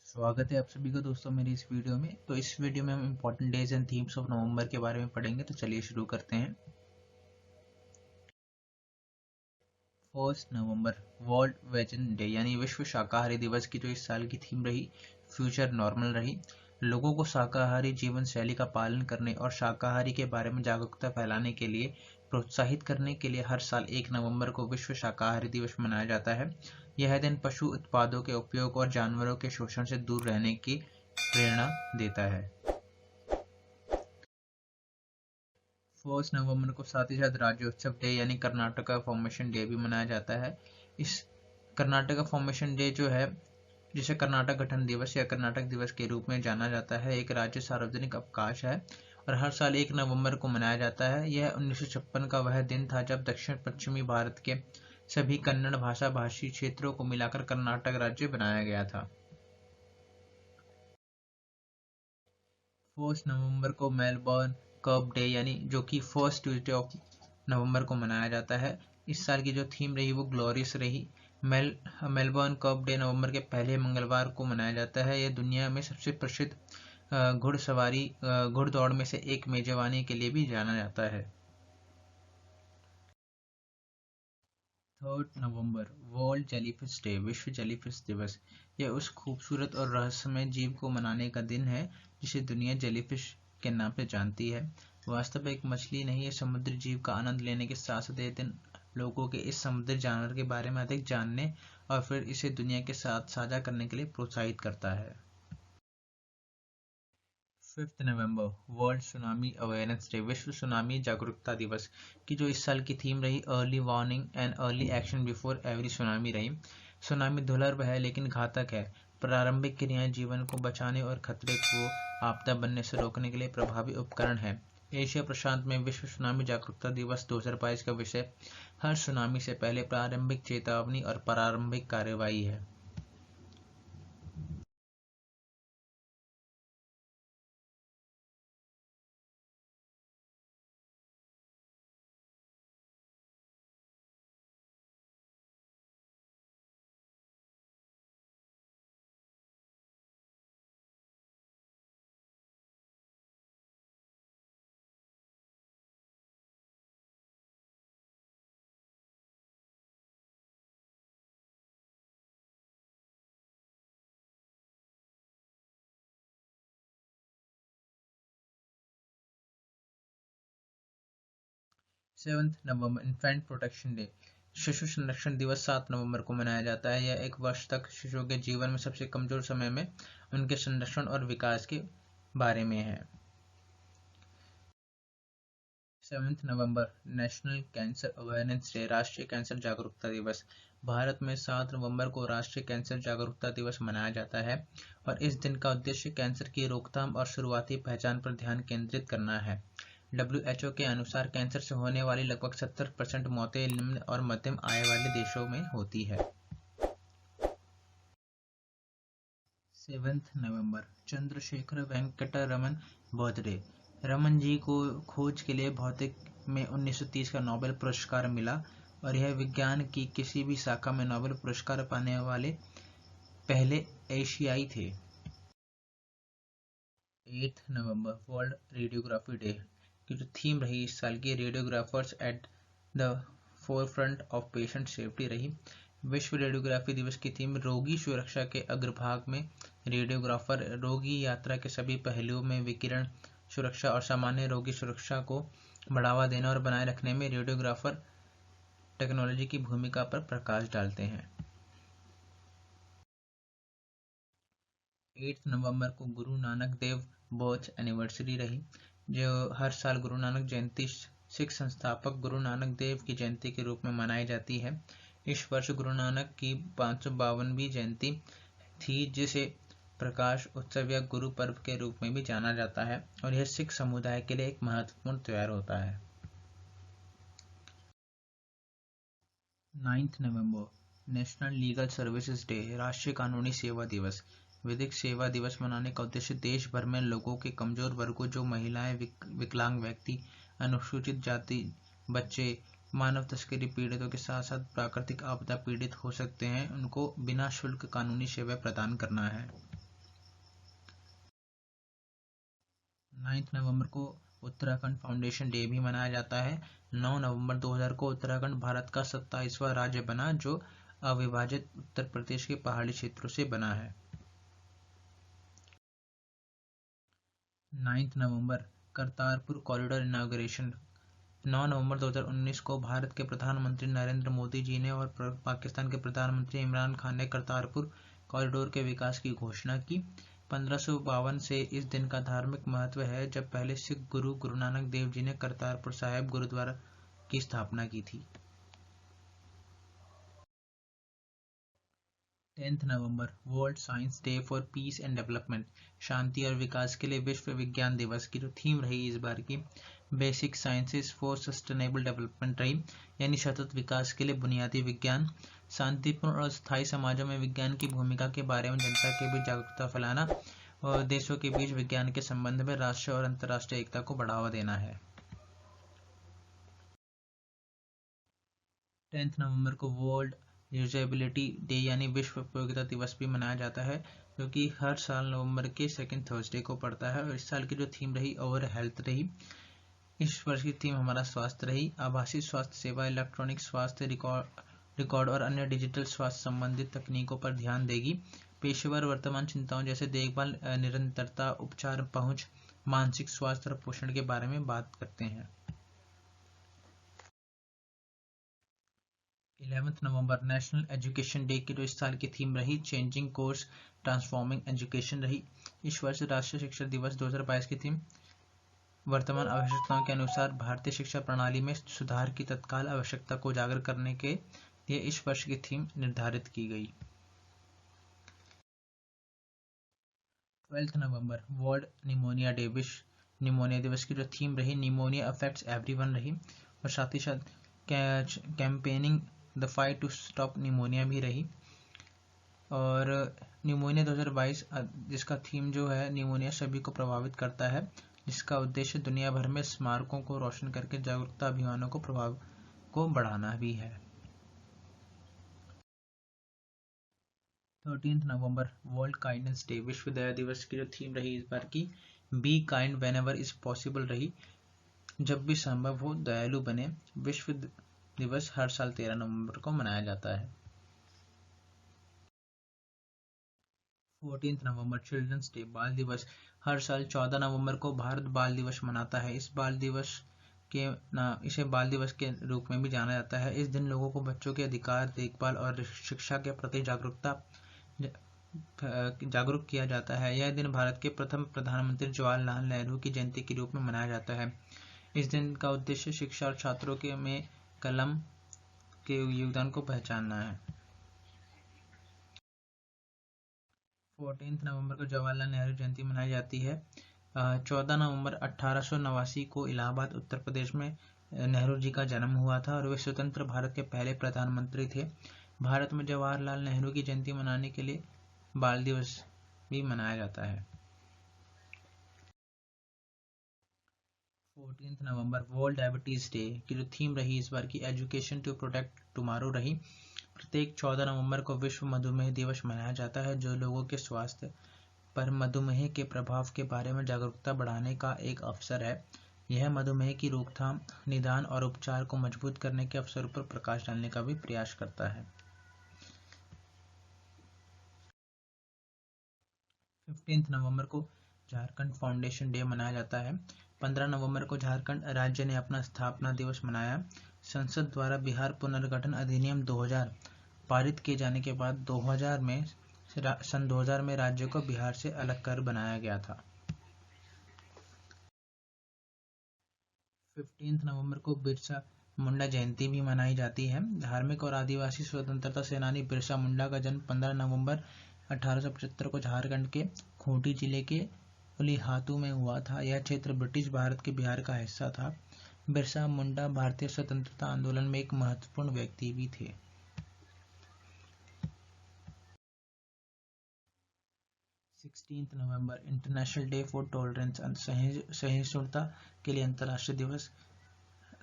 स्वागत है आप सभी का दोस्तों मेरी इस वीडियो में। तो इस वीडियो में हम important days and themes of November के बारे में पढ़ेंगे। तो चलिए शुरू करते हैं। 1 नवंबर वर्ल्ड वेजन डे यानी विश्व शाकाहारी दिवस की जो इस साल की थीम रही फ्यूचर नॉर्मल रही। लोगों को शाकाहारी जीवन शैली का पालन करने और शाकाहारी के बारे में जागरूकता फैलाने के लिए प्रोत्साहित करने के लिए हर साल 1 नवंबर को विश्व शाकाहारी दिवस मनाया जाता है। यह दिन पशु उत्पादों के उपयोग और जानवरों के शोषण से दूर रहने की प्रेरणा देता है। 1 नवंबर को साथ ही साथ राज्योत्सव डे यानी कर्नाटका फॉर्मेशन डे भी मनाया जाता है। इस कर्नाटका फॉर्मेशन डे जो है, जिसे कर्नाटक गठन दिवस या कर्नाटक दिवस के रूप में जाना जाता है, एक राज्य सार्वजनिक अवकाश है और हर साल 1 नवंबर को मनाया जाता है। यह 1956 का वह दिन था जब दक्षिण पश्चिमी भारत के सभी कन्नड़ भाषा भाषी क्षेत्रों को मिलाकर कर्नाटक राज्य बनाया गया था। 1 नवंबर को मेलबर्न कर्ब डे यानी जो कि फर्स्ट ट्यूसडे ऑफ नवंबर को मनाया जाता है। इस साल की जो थीम रही वो ग्लोरियस रही। मेलबर्न कर्ब डे नवंबर के पहले मंगलवार को मनाया जाता है। यह दुनिया में सबसे प्रसिद्ध घुड़दौड़ में से एक मेजबानी के लिए भी जाना जाता है। 3 नवंबर वर्ल्ड जेलीफिश डे विश्व जेलीफिश दिवस। यह उस खूबसूरत और रहस्यमय जीव को मनाने का दिन है जिसे दुनिया जेलीफिश के नाम से जानती है। वास्तव में एक मछली नहीं, है समुद्री जीव का आनंद लेने के साथ साथ यह दिन लोगों के इस समुद्री जानवर के बारे में अधिक जानने और फिर इसे दुनिया के साथ साझा करने के लिए प्रोत्साहित करता है। 5 नवंबर वर्ल्ड सुनामी अवेयरनेस डे विश्व सुनामी जागरूकता दिवस की जो इस साल की थीम रही early warning and early action before every tsunami रही। सुनामी दुर्लभ है लेकिन घातक है। प्रारंभिक क्रियाएं जीवन को बचाने और खतरे को आपदा बनने से रोकने के लिए प्रभावी उपकरण है। एशिया प्रशांत में विश्व सुनामी जागरूकता दिवस 2022 का विषय हर सुनामी से पहले प्रारंभिक चेतावनी और प्रारंभिक कार्रवाई है। 7 नवंबर इन्फेंट प्रोटेक्शन डे शिशु संरक्षण दिवस 7 नवंबर को मनाया जाता है। यह 1 वर्ष तक शिशुओं के जीवन में सबसे कमजोर समय में उनके संरक्षण और विकास के बारे में है। 7 नवंबर नेशनल कैंसर अवेयरनेस डे राष्ट्रीय कैंसर जागरूकता दिवस। भारत में 7 नवंबर को राष्ट्रीय कैंसर जागरूकता दिवस मनाया जाता है और इस दिन का उद्देश्य कैंसर की रोकथाम और शुरुआती पहचान पर ध्यान केंद्रित करना है। WHO के अनुसार कैंसर से होने वाली लगभग 70% मौतें निम्न और मध्यम आय वाले देशों में होती है। 7 नवंबर चंद्रशेखर वेंकट रमन बर्थडे। रमन जी को खोज के लिए भौतिक में 1930 का नोबेल पुरस्कार मिला और यह विज्ञान की किसी भी शाखा में नोबेल पुरस्कार पाने वाले पहले एशियाई थे। 8 नवंबर वर्ल्ड रेडियोग्राफी डे की जो थीम रही इस साल की radiographers at the forefront of patient safety रही। विश्व रेडियोग्राफी दिवस की थीम रोगी सुरक्षा के अग्रभाग में रेडियोग्राफर रोगी यात्रा के सभी पहलुओं में विकिरण सुरक्षा और सामान्य रोगी सुरक्षा को बढ़ावा देने और बनाए रखने में रेडियोग्राफर टेक्नोलॉजी की भूमिका पर प्रकाश डालते हैं। 8 नवंबर को गुरु नानक देव बर्थ एनिवर्सरी रही, जो हर साल गुरु नानक जयंती सिख संस्थापक गुरु नानक देव की जयंती के रूप में मनाई जाती है। इस वर्ष गुरु नानक की 552वीं जयंती थी, जिसे प्रकाश उत्सव या गुरु पर्व के रूप में भी जाना जाता है और यह सिख समुदाय के लिए एक महत्वपूर्ण त्योहार होता है। 9 नवंबर नेशनल लीगल सर्विसेज डे राष्ट्रीय कानूनी सेवा दिवस। विधिक सेवा दिवस मनाने का उद्देश्य देश भर में लोगों के कमजोर वर्गों जो महिलाएं, विकलांग व्यक्ति, अनुसूचित जाति, बच्चे, मानव तस्करी पीड़ितों के साथ साथ प्राकृतिक आपदा पीड़ित हो सकते हैं, उनको बिना शुल्क कानूनी सेवा प्रदान करना है। 9 नवंबर को उत्तराखंड फाउंडेशन डे भी मनाया जाता है। 9 नवंबर 2000 को उत्तराखंड भारत का 27वां राज्य बना, जो अविभाजित उत्तर प्रदेश के पहाड़ी क्षेत्रों से बना है। 9 नवंबर करतारपुर कॉरिडोर इनॉग्रेशन। 9 नवंबर 2019 को भारत के प्रधानमंत्री नरेंद्र मोदी जी ने और पाकिस्तान के प्रधानमंत्री इमरान खान ने करतारपुर कॉरिडोर के विकास की घोषणा की। 1552 से इस दिन का धार्मिक महत्व है, जब पहले सिख गुरु गुरु नानक देव जी ने करतारपुर साहिब गुरुद्वारा की स्थापना की थी। 10 नवंबर world science day for peace and development. शांति और विकास के लिए विश्व विज्ञान दिवस की जो थीम रही इस बार की basic sciences for sustainable development रही, यानी सतत विकास के लिए बुनियादी विज्ञान। शांतिपूर्ण और स्थायी समाजों में विज्ञान की भूमिका के बारे में जनता के बीच जागरूकता फैलाना और देशों के बीच विज्ञान के संबंध में राष्ट्रीय और अंतर्राष्ट्रीय एकता को बढ़ावा देना है। 10 नवंबर को वर्ल्ड यूजेबिलिटी डे यानी विश्व उपयोगिता दिवस भी मनाया जाता है, जो कि हर साल नवंबर के सेकंड थर्सडे को पड़ता है। और इस साल की जो थीम रही ओवर हेल्थ रही। इस वर्ष की थीम हमारा स्वास्थ्य रही। आभासी स्वास्थ्य सेवा, इलेक्ट्रॉनिक स्वास्थ्य रिकॉर्ड और अन्य डिजिटल स्वास्थ्य संबंधित तकनीकों पर ध्यान देगी। पेशेवर वर्तमान चिंताओं जैसे देखभाल, निरंतरता, उपचार पहुंच, मानसिक स्वास्थ्य और पोषण के बारे में बात करते हैं। 11 नवंबर नेशनल एजुकेशन डे की जो इस साल की थीम रही चेंजिंग कोर्स ट्रांसफॉर्मिंग एजुकेशन रही। इस वर्ष राष्ट्रीय शिक्षा दिवस 2022 की थीम वर्तमान आवश्यकताओं के अनुसार भारतीय शिक्षा प्रणाली में सुधार की तत्काल आवश्यकता को उजागर करने के लिए इस वर्ष की थीम निर्धारित की गई। 12 नवंबर वर्ल्ड निमोनिया डे, विश्व निमोनिया दिवस की जो थीम रही निमोनिया अफेक्ट्स एवरीवन रही। और साथ ही साथ campaigning the fight to stop pneumonia भी रही। और निमोनिया 2022 जिसका थीम जो है निमोनिया सभी को प्रभावित करता है, जिसका उद्देश्य दुनिया भर में स्मारकों को रोशन करके जागरूकता अभियानों को प्रभाव को बढ़ाना भी है। 13 नवंबर वर्ल्ड काइंडनेस डे, विश्व दया दिवस की जो थीम रही इस बार की be kind whenever is possible रही। जब भी संभव हो दयालु बने। विश्व दिवस हर साल 13 नवंबर को मनाया जाता है। 14 नवंबर चिल्ड्रंस डे, बाल दिवस। हर साल 14 नवंबर को भारत बाल दिवस मनाता है। इसे बाल दिवस के रूप में भी जाना जाता है। इस दिन लोगों को बच्चों के अधिकार, देखभाल और शिक्षा के प्रति जागरूक किया जाता है। यह दिन भारत के प्रथम प्रधानमंत्री जवाहरलाल नेहरू की जयंती के रूप में मनाया जाता है। इस दिन का उद्देश्य शिक्षा और छात्रों के में कलम के योगदान को पहचानना है। 14 नवंबर को जवाहरलाल नेहरू जयंती मनाई जाती है। 14 नवंबर 1889 को इलाहाबाद उत्तर प्रदेश में नेहरू जी का जन्म हुआ था और वे स्वतंत्र भारत के पहले प्रधानमंत्री थे। भारत में जवाहरलाल नेहरू की जयंती मनाने के लिए बाल दिवस भी मनाया जाता है। 14 नवंबर वर्ल्ड डायबिटीज डे की जो थीम रही इस बार की एजुकेशन टू प्रोटेक्ट टुमारो रही। प्रत्येक 14 नवंबर को विश्व मधुमेह दिवस मनाया जाता है, जो लोगों के स्वास्थ्य पर मधुमेह के प्रभाव के बारे में जागरूकता बढ़ाने का एक अवसर है। यह मधुमेह की रोकथाम, निदान और उपचार को मजबूत करने के अवसर पर प्रकाश डालने का भी प्रयास करता है। 15 नवंबर को झारखंड फाउंडेशन डे मनाया जाता है। 15 नवंबर को झारखंड राज्य ने अपना स्थापना दिवस मनाया। संसद द्वारा बिहार पुनर्गठन अधिनियम 2000 पारित किए जाने के बाद सन 2000 में राज्य को बिहार से अलग कर बनाया गया था। 15 नवंबर को बिरसा मुंडा जयंती भी मनाई जाती है। धार्मिक और आदिवासी स्वतंत्रता सेनानी बिरसा मुंडा का जन्म 15 नवंबर 1875 को झारखंड के खूंटी जिले के उलिहातू में हुआ था। यह क्षेत्र ब्रिटिश भारत के बिहार का हिस्सा था। बिरसा मुंडा भारतीय स्वतंत्रता आंदोलन में एक महत्वपूर्ण व्यक्ति भी थे। 16 नवंबर इंटरनेशनल डे फॉर टॉलरेंस, सहिष्णुता के लिए अंतर्राष्ट्रीय दिवस।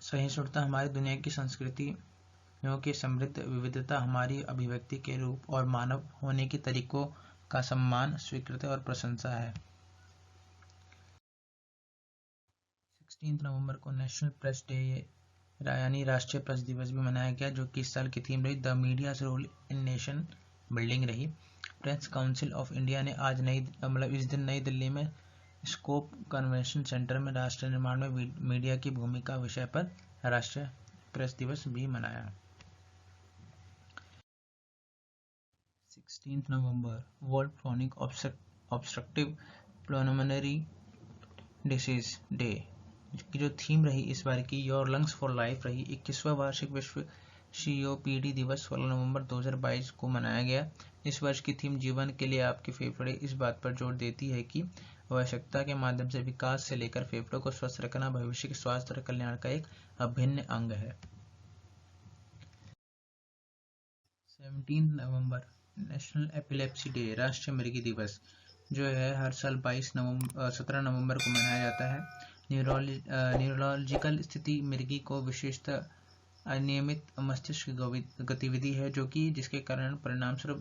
सहिष्णुता हमारी दुनिया की संस्कृतियों की समृद्ध विविधता, हमारी अभिव्यक्ति के रूप और मानव होने के तरीकों का सम्मान, स्वीकृति और प्रशंसा है। 16 नवंबर को नेशनल प्रेस डे यानी राष्ट्रीय प्रेस दिवस भी मनाया गया, जो कि इस साल की थीम रही the media's role in nation building रही। प्रेस काउंसिल ऑफ इंडिया ने आज इस दिन नई दिल्ली में स्कोप कन्वेंशन सेंटर में राष्ट्र निर्माण में मीडिया की भूमिका विषय पर राष्ट्रीय प्रेस दिवस भी मनाया। 16 नवंबर world chronic obstructive pulmonary disease day की जो थीम रही इस बार की योर लंग्स फॉर लाइफ रही। 21वां वार्षिक विश्व COPD दिवस 16 नवंबर 2022 को मनाया गया। इस वर्ष की थीम जीवन के लिए आपके फेफड़े इस बात पर जोर देती है कि आवश्यकता के माध्यम से विकास से लेकर फेफड़ों को स्वस्थ रखना भविष्य के स्वास्थ्य और कल्याण का एक अभिन्न अंग है। 17 नवंबर नेशनल एपिलेप्सी डे राष्ट्रीय मिर्गी दिवस जो है हर साल 17 नवंबर को मनाया जाता है। न्यूरोलॉजिकल स्थिति मिर्गी को विशेषतः अनियमित मस्तिष्क गतिविधि है जिसके कारण परिणामस्वरूप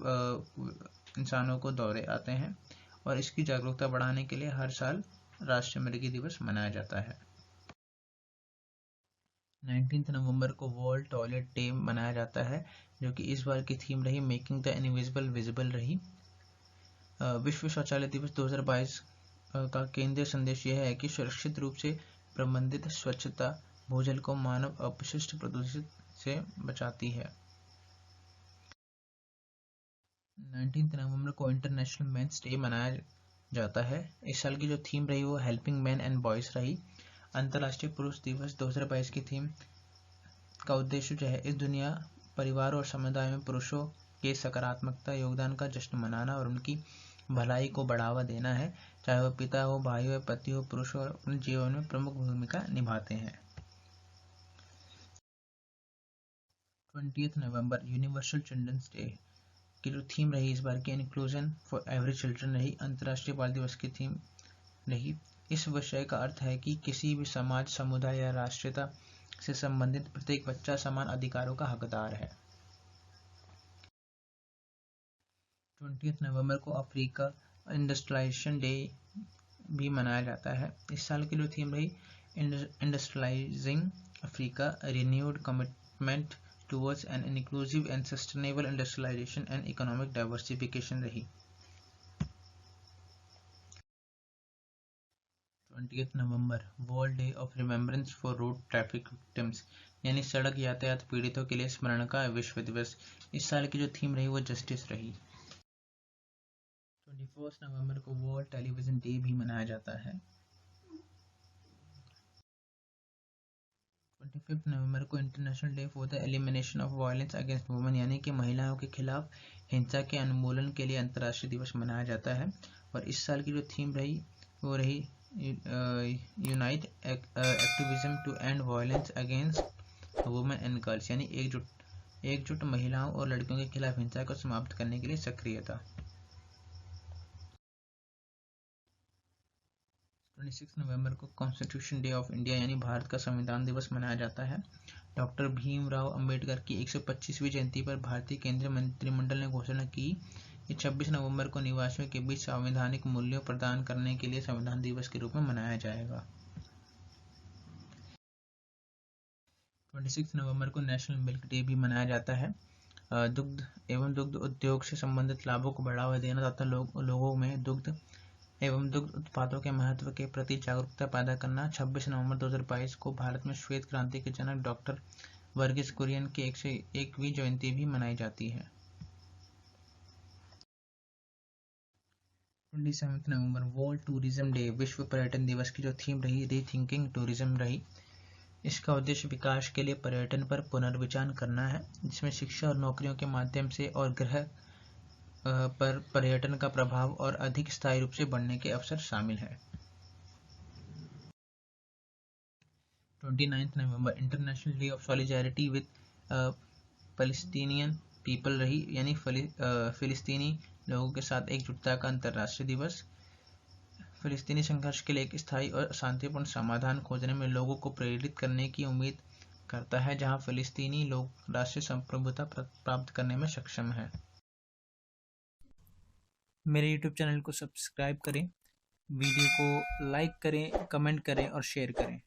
इंसानों को दौरे आते हैं, और इसकी जागरूकता बढ़ाने के लिए हर साल राष्ट्रीय मिर्गी दिवस मनाया जाता है। 19 नवंबर को वर्ल्ड टॉयलेट डे मनाया जाता है, जो कि इस बार की थीम रही मेकिंग द इनविजिबल विजिबल रही। विश्व शौचालय दिवस 2022 का केंद्रीय संदेश यह है कि सुरक्षित रूप से प्रबंधित स्वच्छता भूजल को मानव अपशिष्ट प्रदूषित से बचाती है। 19 नवंबर को इंटरनेशनल मेंस डे मनाया जाता है। इस साल की जो थीम रही वो हेल्पिंग मैन एंड बॉयज रही। अंतर्राष्ट्रीय पुरुष दिवस 2022 की थीम का उद्देश्य जो है इस दुनिया परिवार और समुदाय में पुरुषों के सकारात्मकता योगदान का जश्न मनाना और उनकी भलाई को बढ़ावा देना है। चाहे वह पिता हो, भाई हो, पति हो, पुरुष हो, अपने जीवन में प्रमुख भूमिका निभाते हैं। 20 नवंबर यूनिवर्सल चिल्ड्रंस डे की जो थीम रही इस बार की इंक्लूजन फॉर एवरी चिल्ड्रन रही। अंतर्राष्ट्रीय बाल दिवस की थीम रही। इस विषय का अर्थ है कि किसी भी समाज, समुदाय या राष्ट्रीयता से संबंधित प्रत्येक बच्चा समान अधिकारों का हकदार है। 20 नवंबर को अफ्रीका इंडस्ट्रियलाइजेशन डे भी मनाया जाता है। इस साल की जो थीम रही industrialising Africa renewed commitment towards an inclusive and sustainable industrialisation and economic diversification रही। 20 नवंबर world day of remembrance for road traffic victims यानी सड़क यातायात पीड़ितों के लिए स्मरण का विश्व दिवस। इस साल की जो थीम रही वो जस्टिस रही। 21 नवंबर को वर्ल्ड टेलीविजन डे भी मनाया जाता है। 25 नवंबर को international day for the elimination of violence against women यानी कि महिलाओं के खिलाफ हिंसा के उन्मूलन के लिए अंतर्राष्ट्रीय दिवस मनाया जाता है। और इस साल की जो थीम रही वो रही unite activism to end violence against women and girls यानी एकजुट महिलाओं और लड़कियों के खिलाफ हिंसा को समाप्त करने के लिए सक्रियता। 26 नवंबर को कॉन्स्टिट्यूशन डे ऑफ इंडिया यानी भारत का संविधान दिवस मनाया जाता है। डॉक्टर भीमराव अंबेडकर की 125वीं जयंती पर भारतीय केंद्रीय मंत्रिमंडल ने घोषणा की कि 26 नवंबर को निवासियों के बीच संवैधानिक मूल्यों प्रदान करने के लिए संविधान दिवस के रूप में मनाया जाएगा। 26 नवंबर को नेशनल मिल्क डे भी मनाया जाता है। दुग्ध उद्योग से संबंधित लाभों को बढ़ावा देना तथा लोगों में दुग्ध एवं दुग्ध उत्पादों के महत्व के प्रति जागरूकता पैदा करना। 26 नवंबर 2022 को भारत में श्वेत क्रांति के जनक डॉक्टर वर्गीस कुरियन की 101वीं जयंती भी मनाई जाती है। 27 नवंबर वर्ल्ड टूरिज्म डे विश्व पर्यटन दिवस की जो थीम रही रीथिंकिंग टूरिज्म रही। इसका उद्देश्य विकास के लिए पर्यटन पर पुनर्विचार करना है, जिसमें शिक्षा और नौकरियों के माध्यम से और ग्रह पर पर्यटन का प्रभाव और अधिक स्थायी रूप से बढ़ने के अवसर शामिल हैं। 29 नवंबर international day of solidarity with Palestinian people रही यानी फिलिस्तीनी लोगों के साथ एकजुटता का अंतर्राष्ट्रीय दिवस। फिलिस्तीनी संघर्ष के लिए एक स्थायी और शांतिपूर्ण समाधान खोजने में लोगों को प्रेरित करने की उम्मीद करता है, जहां फिलिस्तीनी लोग राष्ट्रीय संप्रभुता प्राप्त करने में सक्षम हैं। मेरे YouTube चैनल को सब्सक्राइब करें, वीडियो को लाइक करें, कमेंट करें और शेयर करें।